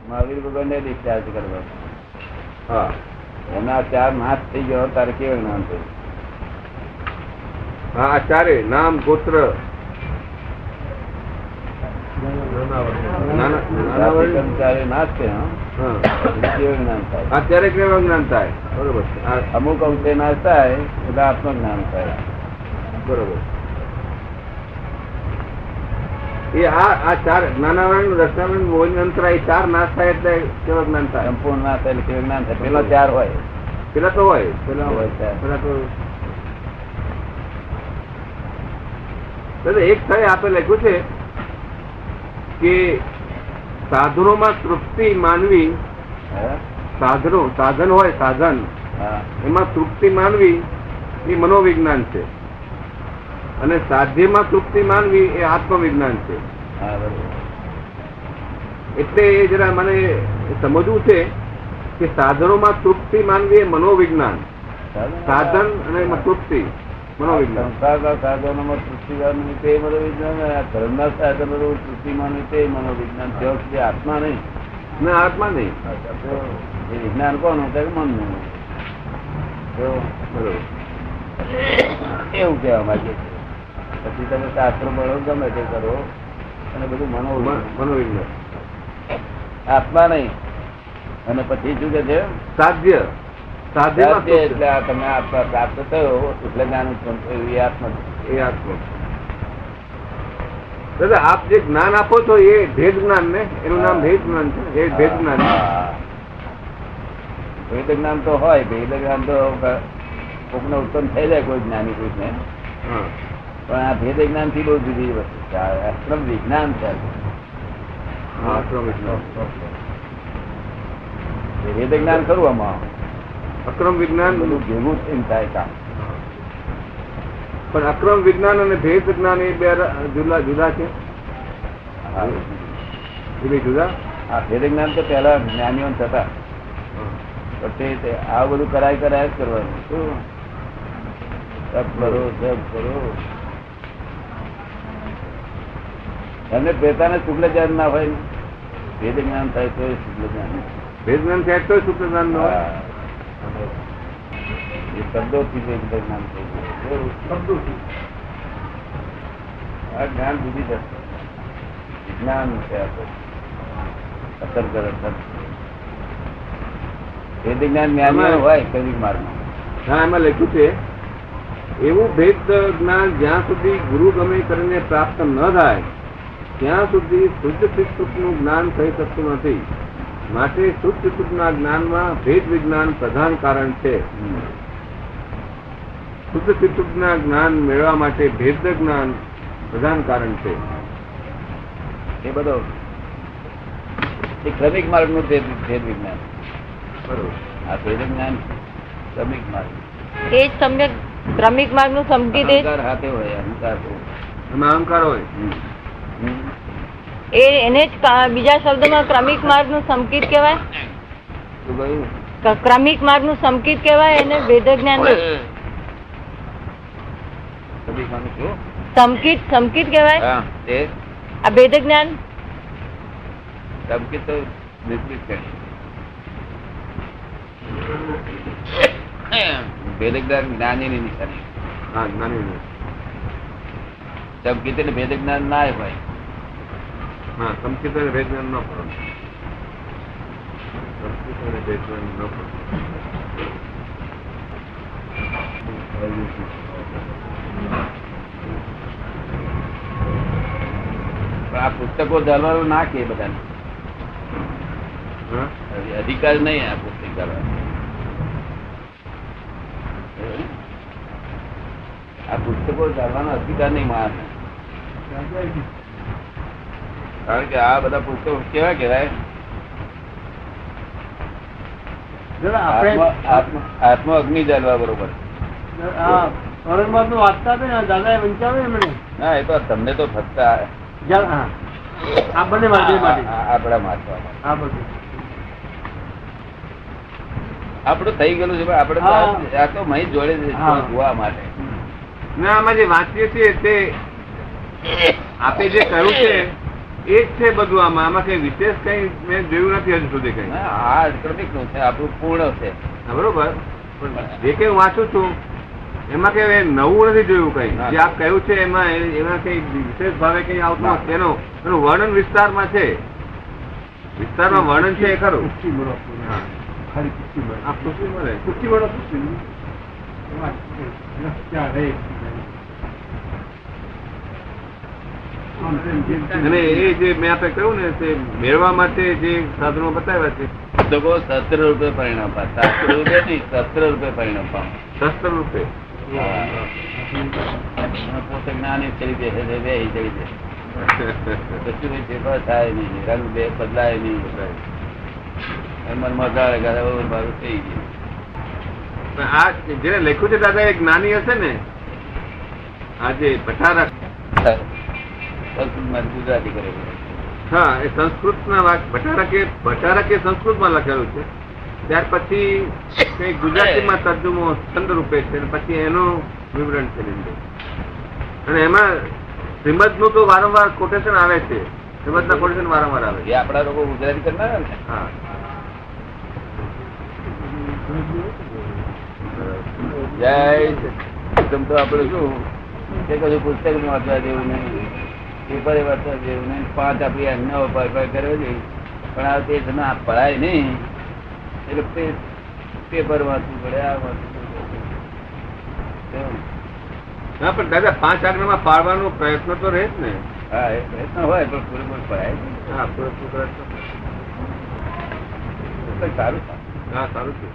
મહાવીર ભગવાન ને ડિસ્ચાર્જ કરવા. હા, એના 4 નાશ થઈ ગયો તારે કેવું જ્ઞાન થયું? હા, આ ચારે નામ ગોત્ર નાશ છે. કેવું જ્ઞાન થાય? અત્યારે કેવું જ્ઞાન થાય? બરોબર છે. અમુક અંશે નાશ થાય એટલે આત્મ જ્ઞાન થાય. બરોબર. એ આ ચાર જ્ઞાનાવરણ, રસનાવરણ, મોહન અંતરાય 4 નાશ થાય એટલે કેવું જ્ઞાન થાય? સંપૂર્ણ નાશ થાય એટલે કેવું જ્ઞાન થાય? પેલા 4 હોય. પેલા તો હોય, પેલા તો એક થાય. આપે લખ્યું છે કે સાધનોમાં તૃપ્તિ માનવી, સાધન હોય સાધન, એમાં તૃપ્તિ માનવી એ મનોવિજ્ઞાન છે, અને સાધ્યમાં તૃપ્તિ માનવી એ આત્મવિજ્ઞાન છે. એટલે એ જરા મને સમજવું છે કે સાધનોમાં તૃપ્તિ માનવી એ મનોવિજ્ઞાન, સાધન અને તૃપ્તિ મનોવિજ્ઞાન. સાધનોમાં તૃપ્તિ માનવી તે મનોવિજ્ઞાન, ધર્મના સાધનો તૃપ્તિ માનવી તે મનોવિજ્ઞાન. તે આત્મા નહીં. ના, આત્મા નહીં. એ વિજ્ઞાન કોનું? મનનું. એવું કહેવા માંગે છે. પછી તમે શાસ્ત્રો ભણો, ગમે તે કરો, અને બધું મનોવિજ્ઞાન, આત્મા નહીં. અને પછી શું કે છે? સાધ્ય. સાધ્ય એટલે તમે આત્મા પ્રાપ્ત થયો એટલે જ્ઞાન ઉત્પન્ન થયું. એ આત્મા, એ આત્મા. દાદા, આપ જે જ્ઞાન આપો છો એ ભેદ જ્ઞાન ને? એનું નામ ભેદ જ્ઞાન છે. એ ભેદ જ્ઞાન. ભેદ જ્ઞાન તો હોય. ભેદ જ્ઞાન તો કોકને ઉત્પન્ન થઈ જાય કોઈ જ્ઞાની પુરુષને. પણ આ ભેદ જ્ઞાન થી બહુ જુદી વસ્તુ છે. અક્રમ વિજ્ઞાન છે. ભેદ જ્ઞાન ખરું. આમાં અક્રમ વિજ્ઞાન બધું ભેગું થઈને થાય કામ. પણ અક્રમ વિજ્ઞાન અને ભેદ વિજ્ઞાન એ બે જુદા છે. એ બે જુદા. આ ભેદ જ્ઞાન તો પેલા જ્ઞાનીઓ થતા, પછી આ બધું કરાય જ કરવાનું. શું સબ કરો, સબ કરો. એમને પોતાને શુક્લ જ્ઞાન ના હોય. ભેદ જ્ઞાન થાય તો શુક્લ જ્ઞાન. ભેદ જ્ઞાન થાય તો શુક્લ જ્ઞાન ન હોય. એ શબ્દોથી ભેદ જ્ઞાન થઈ ગયું. આ જ્ઞાન જુદી જશે. વિજ્ઞાન છે અસર કરે. ભેદ જ્ઞાન જ્ઞાન હોય કવિક માર્ગમાં. હા, એમાં લખ્યું છે એવું ભેદ જ્ઞાન જ્યાં સુધી ગુરુ ગમે કરીને પ્રાપ્ત ન થાય ત્યાં સુધી શુદ્ધ ચિત્તનું જ્ઞાન થઈ શકતું નથી. માટે શુદ્ધ ચિત્તના જ્ઞાનમાં ભેદ વિજ્ઞાન પ્રધાન કારણ છે. શુદ્ધ ચિત્તના જ્ઞાન મેળવવા માટે ભેદ જ્ઞાન પ્રધાન કારણ છે. એ બધો એ ક્રમિક માર્ગ નું ભેદ વિજ્ઞાન. બરોબર. આ ભેદ જ્ઞાન ક્રમિક માર્ગ. એ જ સમ્યક ક્રમિક માર્ગ નું સંકેત. અહંકાર હાથે હોય. અહંકાર એમાં અહંકાર હોય. એને જ બીજા શબ્દમાં ક્રમિક માર્ગ નું સંકેત કહેવાય. ક્રમિક માર્ગ નું સંકેત કહેવાય એને ભેદ જ્ઞાન. સંકેત કહેવાય આ ભેદ જ્ઞાન. સંકેત તો ભેદ જ્ઞાન જ્ઞાની ની નિશાની. હા, જ્ઞાની. સંકેત ને ભેદ જ્ઞાન ના હોય. હા, સંકેત અને ભેદ જ્ઞાન ન પડે. સંકેત અને ભેદ જ્ઞાન ન પડે. આ પુસ્તકો ચાલવાનું ના કે બધાને અધિકાર નહીં. આ પુસ્તક ચાલવાનું આ પુસ્તકો ચાલવાનો અધિકાર નહીં માણસ. કારણ કે આ બધા પુસ્તકો કેવા કહેવાય? આત્મ અગ્નિ ચાલવા બરોબર. ના, એ તો તમને તો ફક્ત આપણા મારવા આપડે થઈ ગયેલું છે. આપડે આ તો મહી જોડે જોવા માટે. આમાં જે વાંચીએ છીએ તે આપે જે કહ્યું છે એ જ છે બધું. આમાં કઈ વિશેષ કઈ મેં જોયું નથી હજુ સુધી કઈ. આ ક્રમિક નું છે, આપણું પૂર્ણ છે. હા, બરોબર. પણ જે કઈ હું વાંચું છું એમાં કઈ નવું નથી જોયું કઈ. જે આપ કહ્યું છે એમાં કઈ વિશેષ ભાવે કઈ આવતું નથી. એનું વર્ણન વિસ્તારમાં છે, વિસ્તારમાં વર્ણન છે એ ખરું. આ ખુશી મળે. અને એ જે મેં આપણે કહ્યું ને તે મેળવા માટે જે સાધનો બતાવ્યા છે લોકો શસ્ત્ર રૂપે પરિણામ પામે. શાસ્ત્ર રૂપે નહીં, શસ્ત્ર રૂપે પરિણામ પામે. શસ્ત્ર રૂપે. પોતે જ્ઞાની ચડી જશે, વેહી ચડી જશે. કશું કઈ ફેરફાર થાય નહીં, રંગ બે બદલાય નહીં. મનમાં ગાળે ગાળે મારું થઈ ગયું. આ જેને લખ્યું છે દાદા એ જ્ઞાની હશે ને, આ જે ભટારક. ગુજરાતી કરેલું. હા, એ સંસ્કૃત ના વાત. ભટારકે સંસ્કૃતમાં લખેલું છે, ત્યાર પછી કઈ ગુજરાતીમાં તર્જુમો છંદ રૂપે છે, પછી એનું વિવરણ છે. અને એમાં શ્રીમદ નું તો વારંવાર કોટેશન આવે છે. શ્રીમદ ના કોટેશન વારંવાર આવે એ આપડા લોકો ગુજરાતી કરનારા ને. હા. જય એકદમ તો આપડે શું કે કશું પુસ્તક નું વાંચવા જેવું નહીં, પેપરે વાંચવા જેવું નહીં. 5 આપડી આજ્ઞાઓ કર્યો છે, પણ આ તે પડાય નહીં એટલે પેપર વાંચવું પડે, આ વાંચવું પડે. હા, પણ દાદા 5 આજ્ઞામાં પાડવાનો પ્રયત્ન તો રહે જ ને. હા, એ પ્રયત્ન હોય પણ પૂરેપૂર પડાય. હા, પૂરેપૂર પ્રયત્ન. સારું. હા, સારું છે.